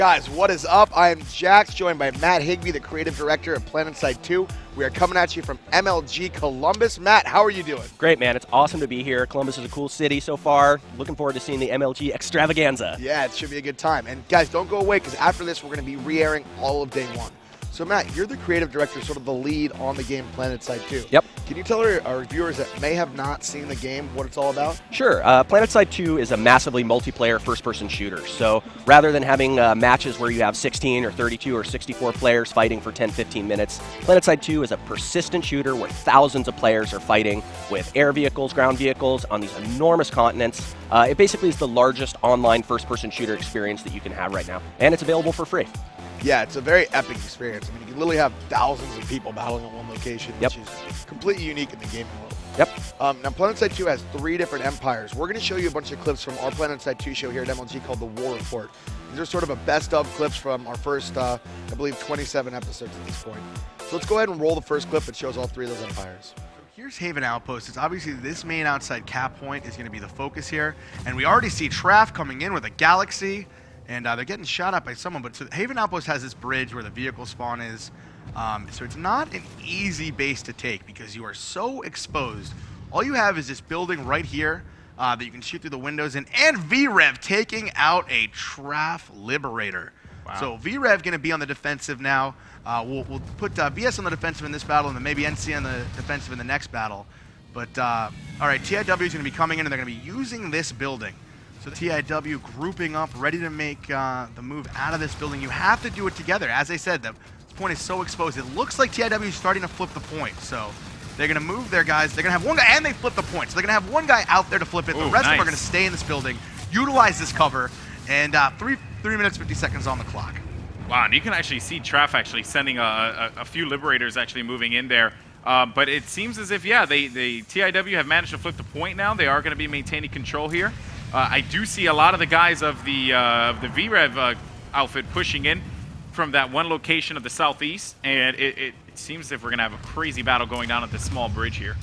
Guys, what is up? I am Jax, joined by Matt Higby, the creative director of PlanetSide 2. We are coming at you from MLG Columbus. Matt, how are you doing? Great, man. It's awesome to be here. Columbus is a cool city so far. Looking forward to seeing the MLG extravaganza. Yeah, it should be a good time. And guys, don't go away, because after this, we're going to be re-airing all of day one. So Matt, you're the creative director, sort of the lead on the game PlanetSide 2. Yep. Can you tell our viewers that may have not seen the game what it's all about? Sure. PlanetSide 2 is a massively multiplayer first-person shooter. So rather than having matches where you have 16 or 32 or 64 players fighting for 10, 15 minutes, PlanetSide 2 is a persistent shooter where thousands of players are fighting with air vehicles, ground vehicles on these enormous continents. It basically is the largest online first-person shooter experience that you can have right now, and it's available for free. Yeah, it's a very epic experience. I mean, you can literally have thousands of people battling in one location, which is completely unique in the gaming world. Yep. Now, PlanetSide 2 has 3 different empires. We're going to show you a bunch of clips from our PlanetSide 2 show here at MLG called The War Report. These are sort of a best-of clips from our first, I believe, 27 episodes at this point. So let's go ahead and roll the first clip that shows all 3 of those empires. Here's Haven Outpost. It's obviously this main outside cap point is going to be the focus here. And we already see Traff coming in with a Galaxy. And they're getting shot at by someone, but so Haven Outpost has this bridge where the vehicle spawn is. So it's not an easy base to take because you are so exposed. All you have is this building right here that you can shoot through the windows in, and VREV taking out a Traff Liberator. Wow. So VREV going to be on the defensive now. We'll put BS on the defensive in this battle, and then maybe NC on the defensive in the next battle. But all right, TIW is going to be coming in, and they're going to be using this building. So TIW grouping up, ready to make the move out of this building. You have to do it together. As I said, this point is so exposed. It looks like TIW is starting to flip the point. So they're going to move their guys. They're going to have one guy, and they flip the point. So they're going to have one guy out there to flip it. The rest of them are going to stay in this building, utilize this cover, and 3 minutes, 50 seconds on the clock. Wow, and you can actually see Traff actually sending a few Liberators actually moving in there. But it seems as if, yeah, the TIW have managed to flip the point now. They are going to be maintaining control here. I do see a lot of the guys of the VREV outfit pushing in from that one location of the southeast, and it seems as if we're going to have a crazy battle going down at this small bridge here.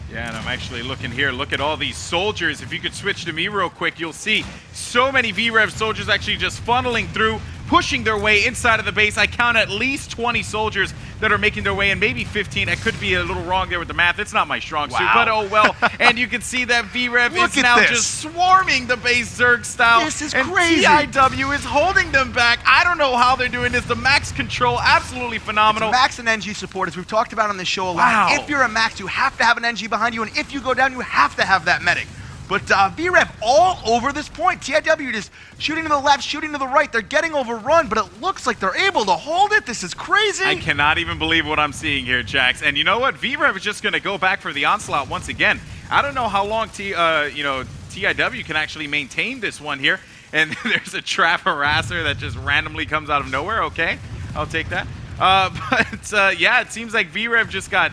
Yeah, and I'm actually looking here. Look at all these soldiers. If you could switch to me real quick, you'll see so many VREV soldiers actually just funneling through, pushing their way inside of the base. I count at least 20 soldiers that are making their way in, maybe 15. I could be a little wrong there with the math. It's not my strong suit, but oh well. And you can see that VREV is now just swarming the base Zerg style. This is crazy. And TIW is holding them back. I don't know how they're doing this. The max control, absolutely phenomenal. It's max and NG support, as we've talked about on this show a lot. If you're a max, you have to have an NG behind you, and if you go down, you have to have that medic. But VREV all over this point. TIW just shooting to the left, shooting to the right. They're getting overrun, but it looks like they're able to hold it. This is crazy. I cannot even believe what I'm seeing here, Jax. And you know what? VREV is just going to go back for the onslaught once again. I don't know how long TIW can actually maintain this one here. And there's a Traff harasser that just randomly comes out of nowhere. Okay, I'll take that. Yeah, it seems like VREV just got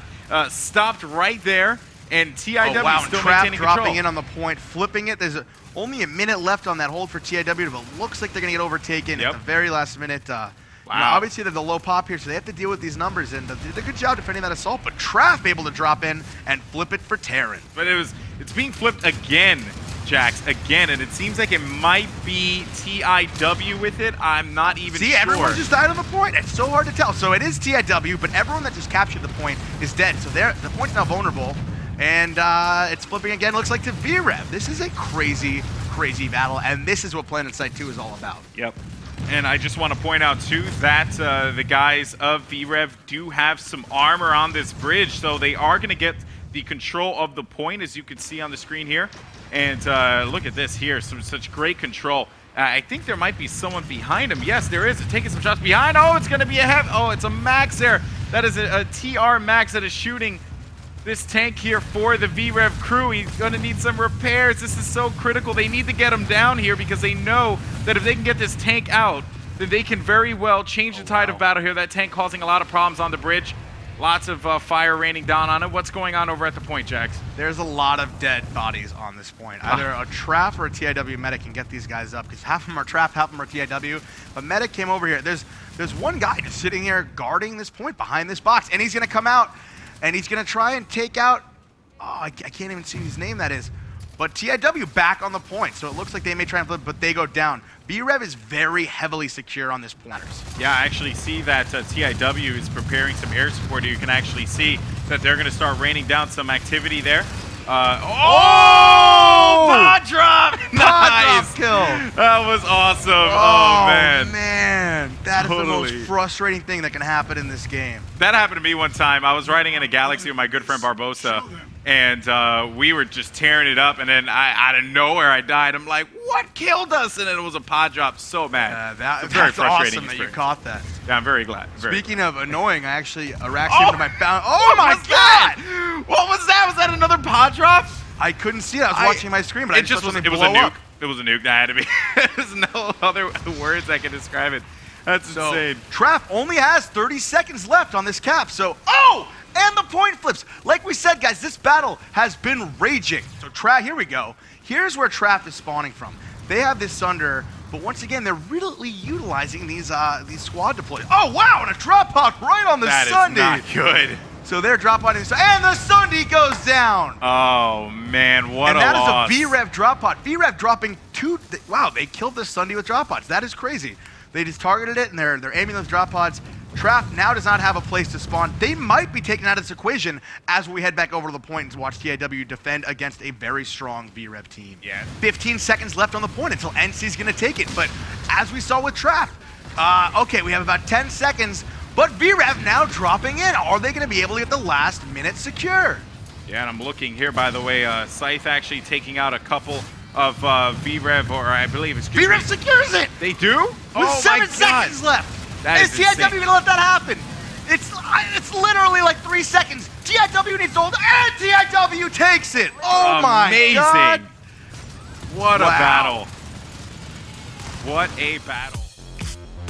stopped right there. And TIW still maintaining control. Dropping in on the point, flipping it. There's only a minute left on that hold for TIW, but it looks like they're going to get overtaken at the very last minute. Wow. You know, obviously, they're the low pop here, so they have to deal with these numbers, and they did a good job defending that assault, but Traff able to drop in and flip it for Terran. But it's being flipped again, Jax, again, and it seems like it might be TIW with it. I'm not even sure. See, everyone just died on the point. It's so hard to tell. So it is TIW, but everyone that just captured the point is dead, so the point's now vulnerable. And it's flipping again, looks like to VREV. This is a crazy, crazy battle, and this is what PlanetSide 2 is all about. Yep. And I just want to point out, too, that the guys of VREV do have some armor on this bridge, so they are going to get the control of the point, as you can see on the screen here. And look at this here, such great control. I think there might be someone behind him. Yes, there is. Taking some shots behind. Oh, it's going to be a heavy. Oh, it's a Max there. That is a TR Max that is shooting this tank here for the VREV crew. He's going to need some repairs. This is so critical. They need to get him down here because they know that if they can get this tank out, then they can very well change the tide of battle here. That tank causing a lot of problems on the bridge. Lots of fire raining down on it. What's going on over at the point, Jax? There's a lot of dead bodies on this point. Either a Traff or a TIW medic can get these guys up, because half of them are Traff, half of them are TIW. But medic came over here. There's one guy just sitting here guarding this point behind this box, and he's going to come out. And he's going to try and take out, I can't even see whose name that is. But TIW back on the point, so it looks like they may try and flip, but they go down. VREV is very heavily secure on this pointers. Yeah, I actually see that TIW is preparing some air support here. You can actually see that they're going to start raining down some activity there. Pod drop! Nice! Pod drop kill! That was awesome. Oh, man. That is the most frustrating thing that can happen in this game. That happened to me one time. I was riding in a Galaxy with my good friend Barbosa, and we were just tearing it up, and then out of nowhere I died. I'm like, what killed us? And it was a pod drop. So mad. That's very frustrating awesome that you caught that. Yeah, I'm very glad. Speaking of annoying, I actually racked into my bound. Oh my God! What was that? Was that another pod drop? I couldn't see it. I was watching my screen, but it was a nuke. It was a nuke. That had to be. There's no other words that can describe it. That's insane. Traf only has 30 seconds left on this cap. So, and the point flips. Like we said, guys, this battle has been raging. So Traf, here we go. Here's where Traf is spawning from. They have this Sunder, but once again, they're really utilizing these squad deploys. Oh wow, and a drop pod right on the Sunday. That is not good. So they're drop podding, and the Sunday goes down. Oh man, what a loss. And that is a VREV drop pod. VREV dropping 2. Wow, they killed the Sunday with drop pods. That is crazy. They just targeted it, and they're aiming those drop pods. Traf now does not have a place to spawn. They might be taken out of this equation as we head back over to the point and watch TIW defend against a very strong VREV team. Yeah. 15 seconds left on the point until NC's going to take it. But as we saw with Traf, okay, we have about 10 seconds. But VREV now dropping in. Are they going to be able to get the last minute secure? Yeah, and I'm looking here, by the way, Scythe actually taking out a couple of VREV, or I believe, VREV secures it! They do? With 7 seconds left! Is TIW going to let that happen? It's literally like 3 seconds. TIW needs to hold, and TIW takes it! Oh my God! What a battle. What a battle.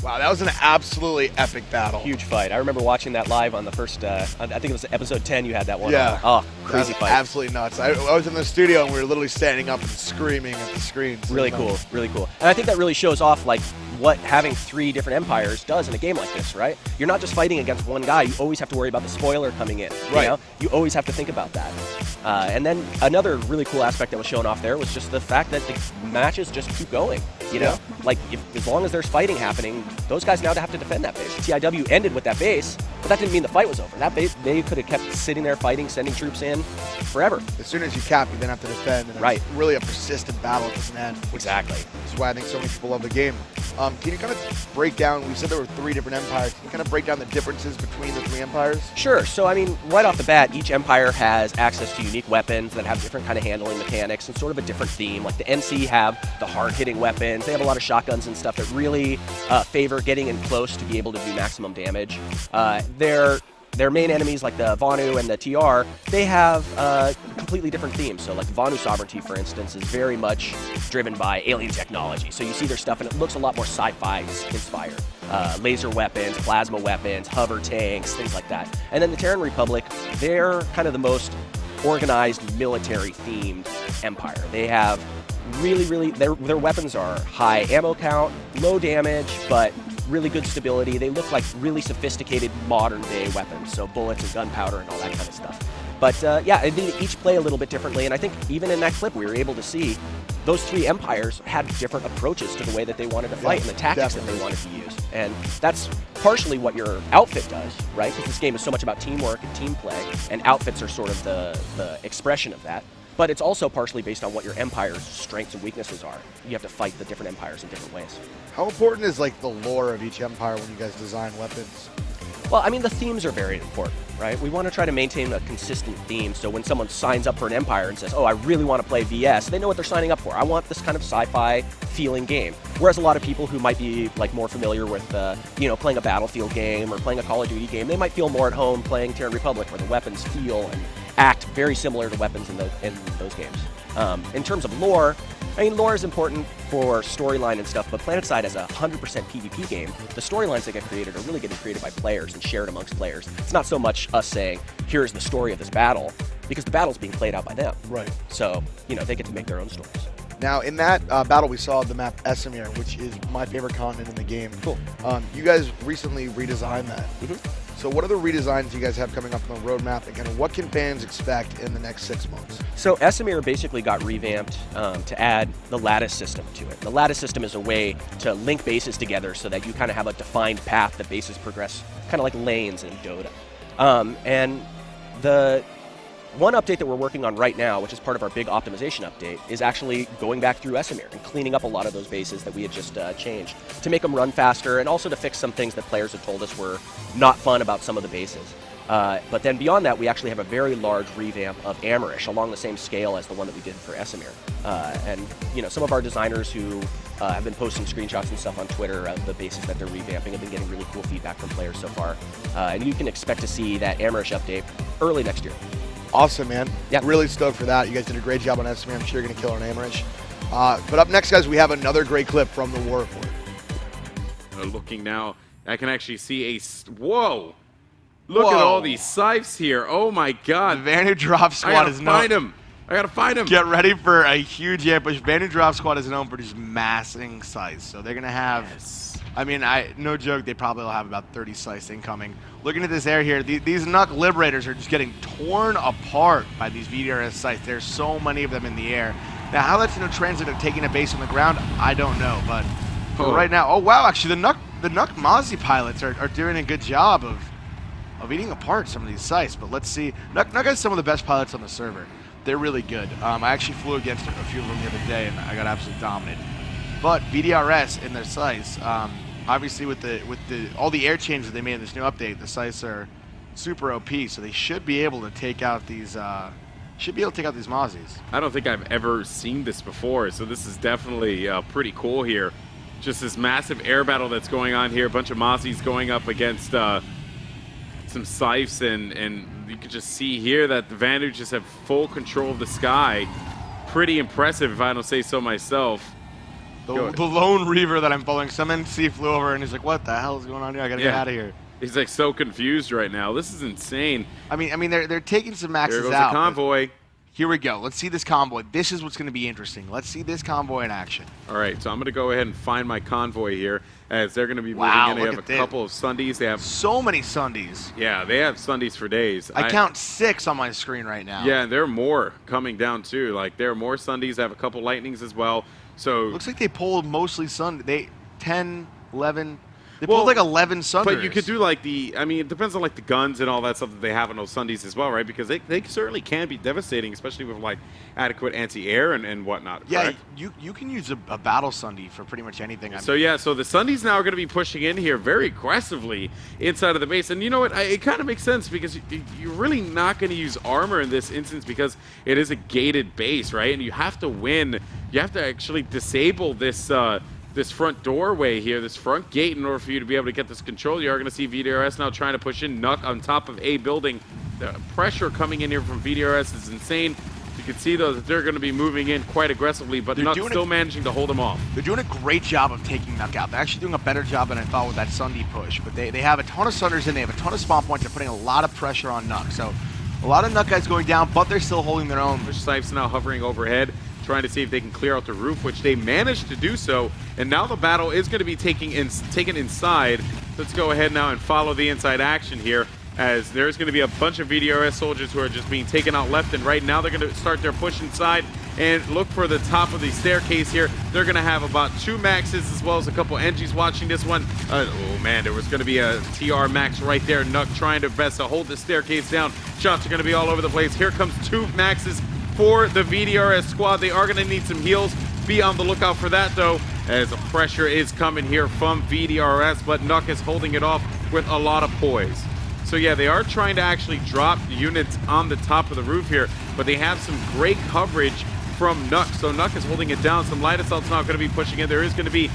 Wow, that was an absolutely epic battle. Huge fight. I remember watching that live on the first, I think it was episode 10 you had that one. Yeah. Oh, crazy fight. Absolutely nuts. I was in the studio and we were literally standing up and screaming at the screens. Really cool, really cool. And I think that really shows off like what having 3 different empires does in a game like this, right? You're not just fighting against one guy. You always have to worry about the spoiler coming in. Right. You know? You always have to think about that. And then another really cool aspect that was shown off there was just the fact that the matches just keep going. You know, like as long as there's fighting happening, those guys now have to defend that base. TIW ended with that base, but that didn't mean the fight was over. That base, they could have kept sitting there fighting, sending troops in forever. As soon as you cap, you then have to defend. And right. It's really a persistent battle. It doesn't end. Exactly. That's why I think so many people love the game. Can you kind of break down, we said there were 3 different empires. Can you kind of break down the differences between the 3 empires? Sure. So, I mean, right off the bat, each empire has access to unique weapons that have different kind of handling mechanics and sort of a different theme. Like the NC have the hard-hitting weapons. They have a lot of shotguns and stuff that really favor getting in close to be able to do maximum damage. Their main enemies, like the Vanu and the TR, they have completely different themes. So like Vanu Sovereignty, for instance, is very much driven by alien technology. So you see their stuff and it looks a lot more sci-fi inspired. Laser weapons, plasma weapons, hover tanks, things like that. And then the Terran Republic, they're kind of the most organized military-themed empire. They have really, their weapons are high ammo count, low damage, but really good stability. They look like really sophisticated modern-day weapons, so bullets and gunpowder and all that kind of stuff. But yeah, they each play a little bit differently, and I think even in that clip we were able to see those 3 empires had different approaches to the way that they wanted to fight and the tactics that they wanted to use. And that's partially what your outfit does, right? Because this game is so much about teamwork and team play, and outfits are sort of the expression of that. But it's also partially based on what your empire's strengths and weaknesses are. You have to fight the different empires in different ways. How important is like the lore of each empire when you guys design weapons? Well, I mean, the themes are very important, right? We want to try to maintain a consistent theme, so when someone signs up for an empire and says, oh, I really want to play VS, they know what they're signing up for. I want this kind of sci-fi feeling game. Whereas a lot of people who might be like more familiar with, you know, playing a Battlefield game or playing a Call of Duty game, they might feel more at home playing Terran Republic, where the weapons feel and act very similar to weapons in those games. In terms of lore, I mean, lore is important for storyline and stuff, but PlanetSide as a 100% PvP game, the storylines that get created are really getting created by players and shared amongst players. It's not so much us saying, here's the story of this battle, because the battle's being played out by them. Right. So, you know, they get to make their own stories. Now, in that battle, we saw the map Esamir, which is my favorite continent in the game. Cool. You guys recently redesigned that. So what are the redesigns you guys have coming up on the roadmap, and kind of what can fans expect in the next 6 months? So Esamir basically got revamped to add the lattice system to it. The lattice system is a way to link bases together so that you kind of have a defined path that bases progress, kind of like lanes in Dota. And the one update that we're working on right now, which is part of our big optimization update, is actually going back through Esamir and cleaning up a lot of those bases that we had just changed to make them run faster, and also to fix some things that players had told us were not fun about some of the bases. But then beyond that, we actually have a very large revamp of Amarish along the same scale as the one that we did for Esamir. And you know, some of our designers who have been posting screenshots and stuff on Twitter of the bases that they're revamping have been getting really cool feedback from players so far. And you can expect to see that Amarish update early next year. Awesome, man. Yeah. Really stoked for that. You guys did a great job on Esamir. I'm sure you're going to kill on Amarish. But up next, guys, we have another great clip from the War Report. Looking now, I can actually see whoa! Look at all these scythes here. Oh my God! The Vanu Drop Squad is known. I gotta find him. Get ready for a huge ambush. Vanu Drop Squad is known for just massing scythes, so they're gonna have. Yes. I mean, no joke, they probably will have about 30 scythes incoming. Looking at this air here, these Nuck Liberators are just getting torn apart by these VDRS scythes. There's so many of them in the air. Now, how that's going to translate to taking a base on the ground, I don't know. But right now, oh wow, actually the Nuck Mozzie pilots are doing a good job of eating apart some of these scythes. But let's see, Nuck has some of the best pilots on the server. They're really good. I actually flew against a few of them the other day, and I got absolutely dominated. But VDRS in their scythes, obviously with all the air changes they made in this new update, the scythes are super OP, so they should be able to take out these Mozzies. I don't think I've ever seen this before, so this is definitely pretty cool here. Just this massive air battle that's going on here. A bunch of Mozzies going up against some scythes, and you can just see here that the Vanu just have full control of the sky. Pretty impressive, if I don't say so myself. The lone Reaver that I'm following, some NC flew over and he's like, what the hell is going on here? I gotta get out of here. He's like so confused right now. This is insane. I mean, they're taking some maxes There goes out. the convoy. Here we go. Let's see this convoy. This is what's going to be interesting. Let's see this convoy in action. All right, so I'm going to go ahead and find my convoy here as they're going to be moving in. They have a couple of Sundays. They have so many Sundays. Yeah, they have Sundays for days. I count 6 on my screen right now. Yeah, and there are more coming down too. Like there are more Sundays. They have a couple Lightnings as well. So looks like they pulled mostly Sunday. 10, 11. They pulled like 11 Sundays. But you could do like it depends on like the guns and all that stuff that they have on those Sundays as well, right? Because they certainly can be devastating, especially with like adequate anti-air and whatnot. Yeah, correct? you can use a battle Sunday for pretty much anything. So yeah, so the Sundays now are going to be pushing in here very aggressively inside of the base. And you know what? It kind of makes sense because you're really not going to use armor in this instance because it is a gated base, right? And you have to win. You have to actually disable this this front doorway here, this front gate, in order for you to be able to get this control. You are going to see VDRS now trying to push in Nuck on top of a building. The pressure coming in here from VDRS is insane. You can see, though, that they're going to be moving in quite aggressively, but Nuck still managing to hold them off. They're doing a great job of taking Nuck out. They're actually doing a better job than I thought with that Sunday push. But they have a ton of Sunders in. They have a ton of spawn points. They're putting a lot of pressure on Nuck. So a lot of Nuck guys going down, but they're still holding their own. Push Sipes now hovering overhead, trying to see if they can clear out the roof, which they managed to do so. And now the battle is going to be taken inside. Let's go ahead now and follow the inside action here, as there's going to be a bunch of VDRS soldiers who are just being taken out left and right. Now they're going to start their push inside and look for the top of the staircase here. They're going to have about 2 maxes as well as a couple NGs watching this one. Oh man, there was going to be a TR max right there. Nuck trying to best to hold the staircase down. Shots are going to be all over the place. Here comes 2 maxes for the VDRS squad. They are going to need some heals. Be on the lookout for that, though, as the pressure is coming here from VDRS, but Nuck is holding it off with a lot of poise. So yeah, they are trying to actually drop units on the top of the roof here, but they have some great coverage from Nuck. So Nuck is holding it down. Some light assault's not going to be pushing in. There is going to be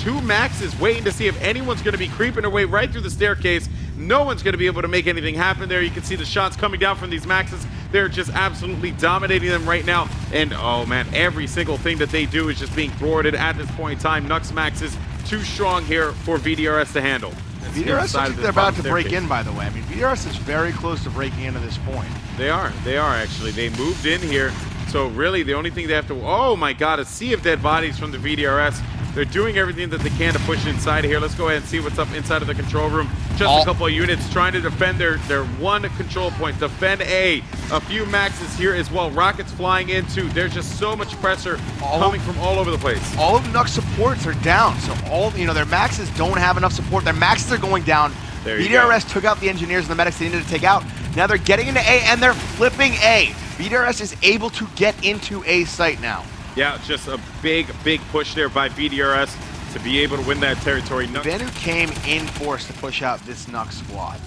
2 maxes waiting to see if anyone's going to be creeping their way right through the staircase. No one's going to be able to make anything happen there. You can see the shots coming down from these maxes. They're just absolutely dominating them right now. And oh man, every single thing that they do is just being thwarted at this point in time. Nuck's max is too strong here for VDRS to handle. VDRS looks like they're about to break in, by the way. I mean, VDRS is very close to breaking into this point. They are actually. They moved in here So really, the only thing they have to, oh my god, a sea of dead bodies from the VDRS. They're doing everything that they can to push inside here. Let's go ahead and see what's up inside of the control room. Just a couple of units trying to defend their one control point. Defend A. A few maxes here as well. Rockets flying in too. There's just so much pressure coming from all over the place. All of Nuck's supports are down, so their maxes don't have enough support. Their maxes are going down. VDRS took out the engineers and the medics they needed to take out. Now they're getting into A and they're flipping A. VDRS is able to get into A site now. Yeah, just a big push there by VDRS to be able to win that territory. Vanu came in force to push out this Nuck squad.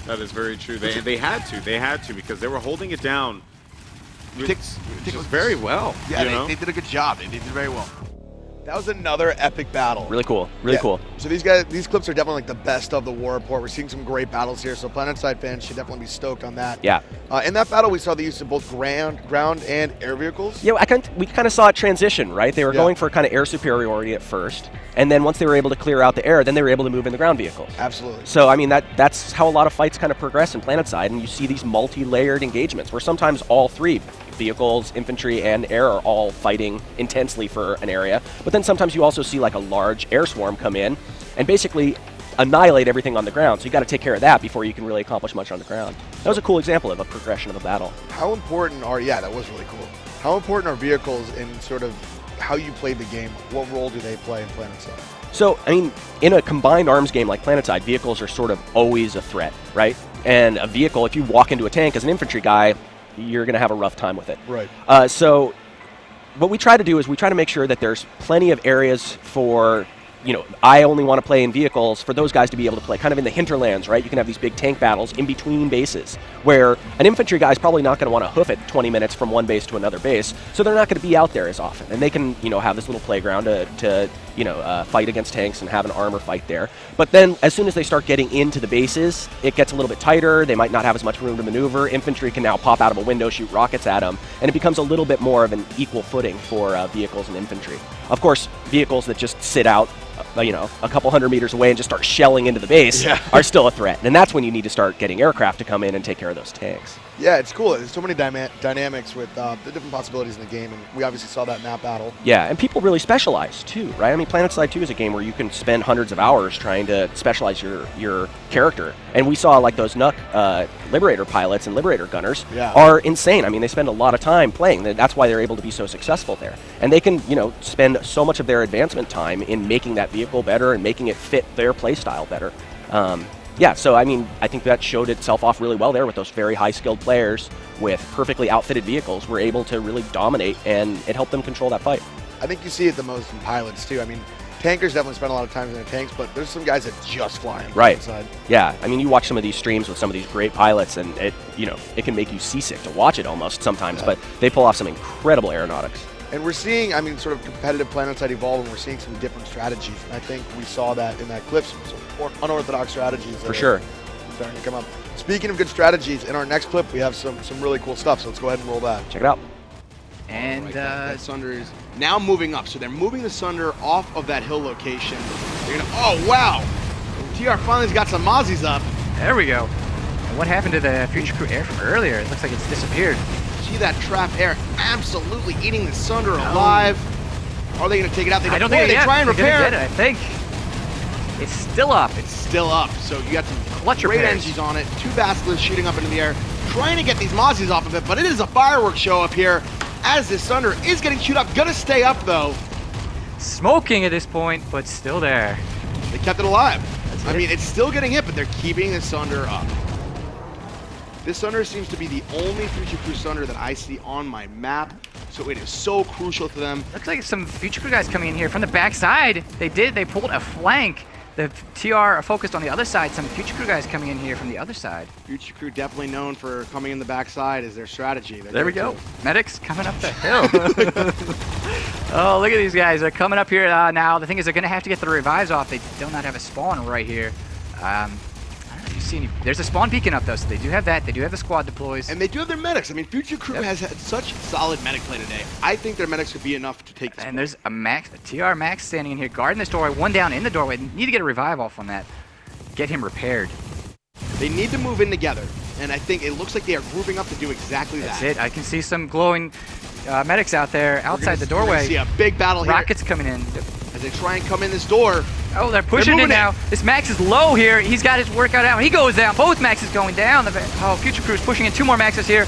That is very true. They had to because they were holding it down just very well. Yeah, they did a good job. They did very well. That was another epic battle. Really cool. Really cool. So these clips are definitely like the best of the war report. We're seeing some great battles here, so PlanetSide fans should definitely be stoked on that. Yeah. In that battle, we saw the use of both ground and air vehicles. Yeah, we kind of saw it transition, right? They were going for kind of air superiority at first, and then once they were able to clear out the air, then they were able to move in the ground vehicles. Absolutely. So, I mean, that's how a lot of fights kind of progress in PlanetSide, and you see these multi-layered engagements where sometimes all three vehicles, infantry, and air are all fighting intensely for an area. But then sometimes you also see like a large air swarm come in and basically annihilate everything on the ground. So you got to take care of that before you can really accomplish much on the ground. That was a cool example of a progression of a battle. How important that was really cool. How important are vehicles in sort of how you played the game? What role do they play in PlanetSide? So, I mean, in a combined arms game like PlanetSide, vehicles are sort of always a threat, right? And a vehicle, if you walk into a tank as an infantry guy, you're going to have a rough time with it. Right. So what we try to do is we try to make sure that there's plenty of areas for, I only want to play in vehicles, for those guys to be able to play kind of in the hinterlands, right? You can have these big tank battles in between bases where an infantry guy is probably not going to want to hoof it 20 minutes from one base to another base, so they're not going to be out there as often. And they can, have this little playground to fight against tanks and have an armor fight there. But then as soon as they start getting into the bases, it gets a little bit tighter. They might not have as much room to maneuver. Infantry can now pop out of a window, shoot rockets at them, and it becomes a little bit more of an equal footing for vehicles and infantry. Of course, vehicles that just sit out a couple hundred meters away and just start shelling into the base are still a threat. And that's when you need to start getting aircraft to come in and take care of those tanks. Yeah, it's cool. There's so many dynamics with the different possibilities in the game, and we obviously saw that in that battle. Yeah, and people really specialize too, right? I mean, PlanetSide 2 is a game where you can spend hundreds of hours trying to specialize your character. And we saw like those Nuck Liberator pilots and Liberator gunners are insane. I mean, they spend a lot of time playing. That's why they're able to be so successful there. And they can, spend so much of their advancement time in making that vehicle better and making it fit their play style better. Yeah, so I mean, I think that showed itself off really well there with those very high-skilled players with perfectly outfitted vehicles were able to really dominate, and it helped them control that fight. I think you see it the most in pilots, too. I mean, tankers definitely spend a lot of time in their tanks, but there's some guys that just fly in. Right. Inside. Yeah, I mean, you watch some of these streams with some of these great pilots, and it can make you seasick to watch it almost sometimes, but they pull off some incredible aeronautics. And we're seeing, I mean, sort of competitive PlanetSide evolve, and we're seeing some different strategies. And I think we saw that in that clip, some unorthodox strategies. For sure. Starting to come up. Speaking of good strategies, in our next clip, we have some really cool stuff. So let's go ahead and roll that. Check it out. And that Sunder is now moving up. So they're moving the Sunder off of that hill location. They're gonna, oh, wow. TR finally's got some Mozzies up. There we go. And what happened to the Future Crew air from earlier? It looks like it's disappeared. See that trap air absolutely eating the Sunder alive. Are they going to take it out? I don't think they try and repair it. I think it's still up. It's still up. So you got some clutch great repairs. energies on it. Two Basilisks shooting up into the air, trying to get these Mozzies off of it. But it is a fireworks show up here as this Sunder is getting chewed up. Gonna stay up though. Smoking at this point, but still there. They kept it alive. I mean, it's still getting hit, but they're keeping the Sunder up. This Sunder seems to be the only Future Crew Sunder that I see on my map, so it is so crucial to them. Looks like some Future Crew guys coming in here from the backside. They pulled a flank. The TR are focused on the other side. Some Future Crew guys coming in here from the other side. Future Crew definitely known for coming in the backside as their strategy. There we go. Medics coming up the hill. Oh, look at these guys. They're coming up here now. The thing is, they're going to have to get the revives off. They do not have a spawn right here. I don't know if you see any. There's a spawn beacon up, though, so they do have that. They do have the squad deploys. And they do have their medics. I mean, Future Crew has had such solid medic play today. I think their medics could be enough to take this. And there's a TR Max standing in here, guarding this doorway. One down in the doorway. Need to get a revive off on that. Get him repaired. They need to move in together. And I think it looks like they are grouping up to do exactly that. That's it. I can see some glowing medics out there outside the We're gonna doorway. see a big battle here Rockets coming in. as they try and come in this door. Oh, they're pushing moving in now. This Max is low here. He's got his workout out. He goes down. Both Maxes going down. Oh, Future Crew's pushing in 2 more Maxes here.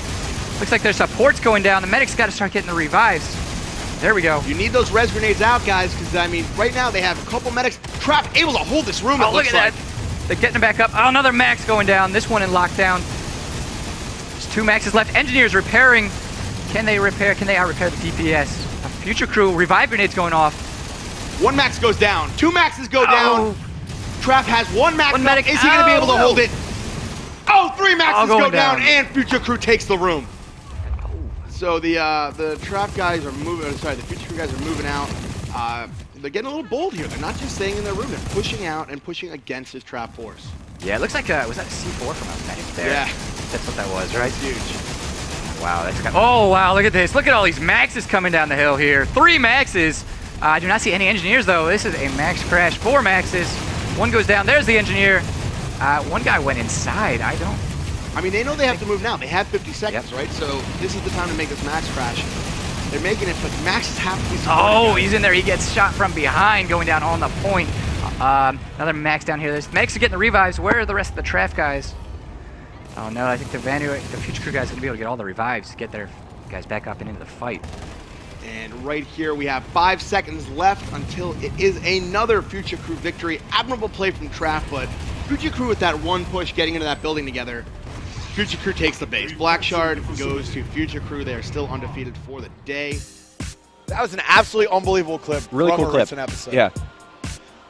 Looks like their support's going down. The medics got to start getting the revives. There we go. You need those res grenades out, guys, because, I mean, right now they have a couple medics. Trap able to hold this room, Oh, look at that. They're getting it back up. Oh, another Max going down. This one in lockdown. There's 2 Maxes left. Engineers repairing. Can they repair? Can they out-repair the DPS? Future Crew, revive grenades going off. 1 Max goes down. 2 Maxes go down. Trap has 1 Max. One medic. Is he going to be able to hold it? Oh, 3 Maxes going go down, down. and Future Crew takes the room. So the Trap guys are moving. Sorry, the Future Crew guys are moving out. They're getting a little bold here. They're not just staying in their room. They're pushing out and pushing against his Trap force. Yeah, it looks like was that a C4 from a medic there? Yeah. That's what that was, right? That's huge. Wow, that's kind of, oh wow, look at this. Look at all these Maxes coming down the hill here. 3 Maxes. I do not see any engineers though. This is a Max crash. 4 Maxes. 1 goes down. There's the engineer. 1 guy went inside. I mean, they know they have to move now. They have 50 seconds, Yep. right? So this is the time to make this Max crash. They're making it, but Maxes have to be supported. Oh, he's in there. He gets shot from behind going down on the point. Another Max down here. There's Max are getting the revives. Where are the rest of the Trap guys? Oh no, I think the Future Crew guys are going to be able to get all the revives to get their guys back up and into the fight. And right here we have 5 seconds left until it is another Future Crew victory. Admirable play from Trap, but Future Crew with that 1 push getting into that building together. Future Crew takes the base. Black Shard goes to Future Crew. They are still undefeated for the day. That was an absolutely unbelievable clip. Really from cool a clip. recent episode. Yeah.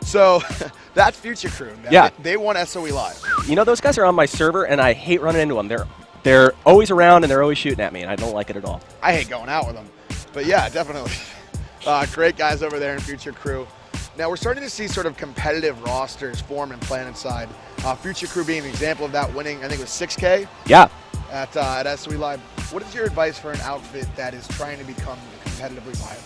So that's Future Crew. Yeah. They won SOE Live. You know, those guys are on my server, and I hate running into them. They're always around, and they're always shooting at me, and I don't like it at all. I hate going out with them. But yeah, definitely. Great guys over there in Future Crew. Now we're starting to see sort of competitive rosters form in PlanetSide. Future Crew being an example of that, winning, I think it was 6K Yeah. at SOE Live. What is your advice for an outfit that is trying to become competitively viable?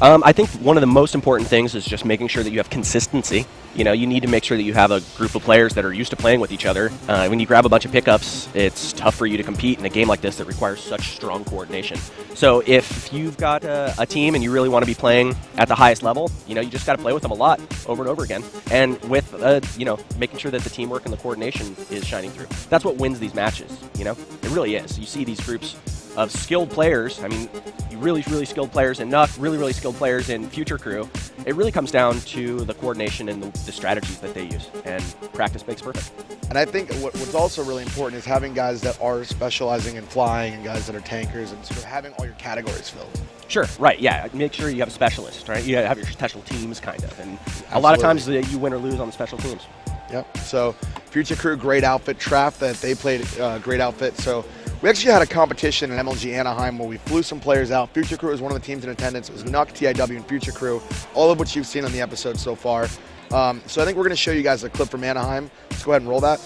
I think one of the most important things is just making sure that you have consistency. You know, you need to make sure that you have a group of players that are used to playing with each other. When you grab a bunch of pickups, it's tough for you to compete in a game like this that requires such strong coordination. So if you've got a team and you really want to be playing at the highest level, you know, you just got to play with them a lot over and over again. And with, you know, making sure that the teamwork and the coordination is shining through. That's what wins these matches, you know? It really is. You see these groups of skilled players. I mean, really skilled players in Nuck, really skilled players in Future Crew. It really comes down to the coordination and the strategies that they use, and practice makes perfect. And I think what's also really important is having guys that are specializing in flying and guys that are tankers and sort of having all your categories filled. Sure, right, yeah. Make sure you have a specialist, right? You have your special teams, kind of. And a lot of times you win or lose on the special teams. Yep. So Future Crew, great outfit. Trap, that they played, great outfit. So we actually had a competition in MLG Anaheim where we flew some players out. Future Crew was one of the teams in attendance. It was Nuck, TIW, and Future Crew, all of which you've seen on the episode so far. So I think we're going to show you guys a clip from Anaheim. Let's go ahead and roll that.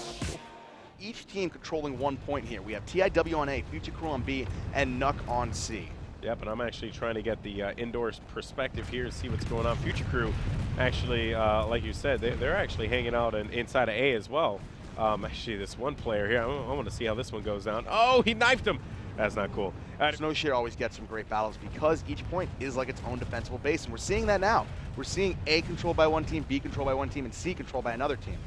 Each team controlling 1 point here. We have TIW on A, Future Crew on B, and Nuck on C. Yep, and I'm actually trying to get the indoors perspective here to see what's going on. Future Crew, actually, like you said, they're actually hanging out inside of A as well. Actually, this one player here, I want to see how this one goes down. Oh, he knifed him. That's not cool. Snowshear always gets some great battles because each point is like its own defensible base, and we're seeing that now. We're seeing A controlled by one team, B controlled by one team, and C controlled by another team.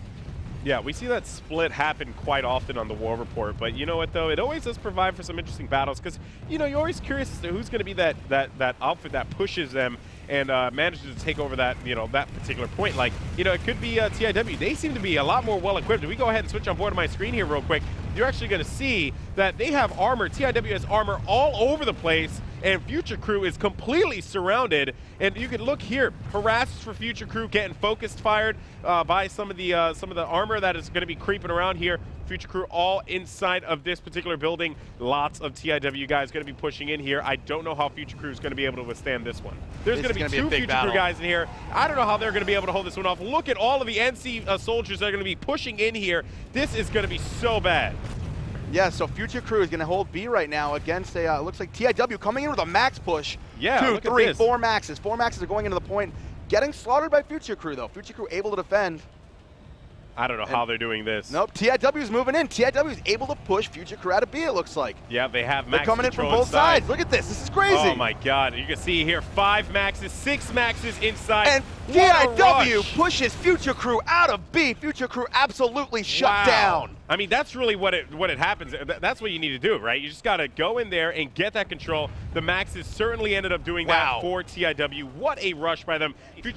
Yeah, we see that split happen quite often on the War Report, but you know what though? It always does provide for some interesting battles because, you know, you're always curious as to who's going to be that outfit that pushes them and manages to take over that, you know, that particular point. Like, you know, it could be TIW. They seem to be a lot more well-equipped. If we go ahead and switch on board of my screen here real quick, you're actually going to see that they have armor. TIW has armor all over the place, and Future Crew is completely surrounded. And you can look here, harasses for Future Crew, getting focused fired by some of the armor that is going to be creeping around here. Future Crew all inside of this particular building. Lots of TIW guys going to be pushing in here. I don't know how Future Crew is going to be able to withstand this one. There's going to be 2 Future Crew guys in here. I don't know how they're going to be able to hold this one off. Look at all of the NC soldiers that are going to be pushing in here. This is going to be so bad. Yeah, so Future Crew is going to hold B right now against a, looks like TIW coming in with a max push. Yeah, 2, look at 3, this. 4 maxes. 4 maxes are going into the point. Getting slaughtered by Future Crew, though. Future Crew able to defend. I don't know how they're doing this. Nope, TIW's moving in. TIW's able to push Future Crew out of B, it looks like. Yeah, they have They're max coming in from control both inside. sides. Look at this. This is crazy. Oh my god. You can see here 5 maxes, 6 maxes inside. And What a TIW rush. pushes Future Crew out of B. Future Crew absolutely shut down. I mean, that's really what it happens. That's what you need to do, right? You just got to go in there and get that control. The maxes certainly ended up doing that for TIW. What a rush by them.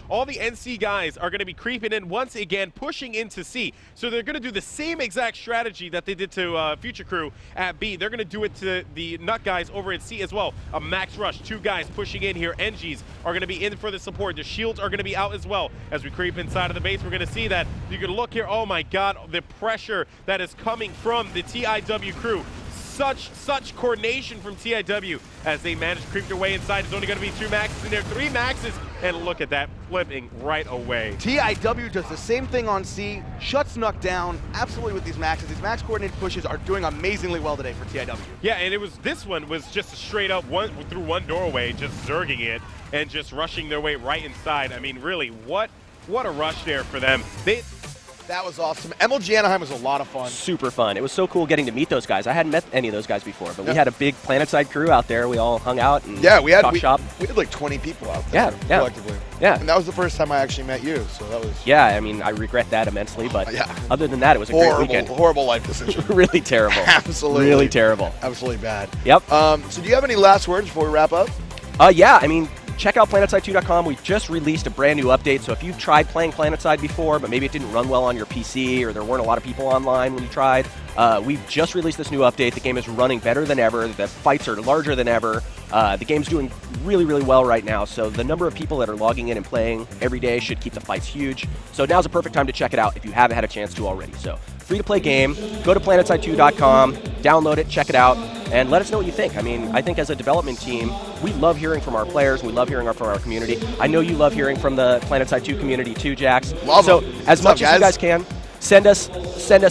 All the NC guys are going to be creeping in once again, pushing into C. So they're going to do the same exact strategy that they did to Future Crew at B. They're going to do it to the Nut guys over at C as well. A max rush, 2 guys pushing in here. NGs are going to be in for the support. The shields are going to be out as well. As we creep inside of the base, we're going to see that. You can look here. Oh my god, the pressure that is coming from the TIW crew. Such coordination from TIW as they manage to creep their way inside. There's only going to be 2 maxes in there, 3 maxes, and look at that, flipping right away. TIW does the same thing on C, shuts Nuck down absolutely with these maxes. These max coordinated pushes are doing amazingly well today for TIW. Yeah, and this one was just a straight up through one doorway, just zerging it and just rushing their way right inside. I mean, really, what a rush there for them. That was awesome. MLG Anaheim was a lot of fun. Super fun. It was so cool getting to meet those guys. I hadn't met any of those guys before, but we had a big PlanetSide crew out there. We all hung out and talked shop. We had like 20 people out there collectively. Yeah. And that was the first time I actually met you, so that was... Yeah, I mean, I regret that immensely, but other than that, it was a great weekend. Horrible life decision. Really terrible. Absolutely. Really terrible. Absolutely bad. Yep. So do you have any last words before we wrap up? Yeah, I mean, check out PlanetSide2.com. We just released a brand new update, so if you've tried playing PlanetSide before, but maybe it didn't run well on your PC or there weren't a lot of people online when you tried, we've just released this new update. The game is running better than ever. The fights are larger than ever. The game's doing really, really well right now, so the number of people that are logging in and playing every day should keep the fights huge. So now's a perfect time to check it out if you haven't had a chance to already. So free-to-play game. Go to PlanetSide2.com, download it, check it out, and let us know what you think. I mean, I think as a development team, we love hearing from our players. We love hearing from our community. I know you love hearing from the PlanetSide 2 community too, Jax. Love so them. as much as you guys can, send us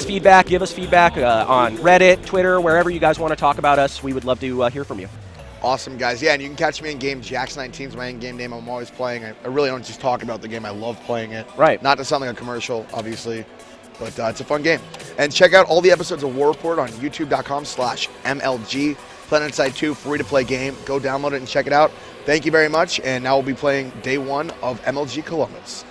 feedback, give us feedback on Reddit, Twitter, wherever you guys want to talk about us. We would love to hear from you. Awesome, guys. Yeah, and you can catch me in game. Jax19 is my in-game name. I'm always playing. I really don't just talk about the game. I love playing it. Right. Not to sound like a commercial, obviously, but it's a fun game. And check out all the episodes of War Report on youtube.com/MLG. PlanetSide 2, free-to-play game. Go download it and check it out. Thank you very much. And now we'll be playing day 1 of MLG Columbus.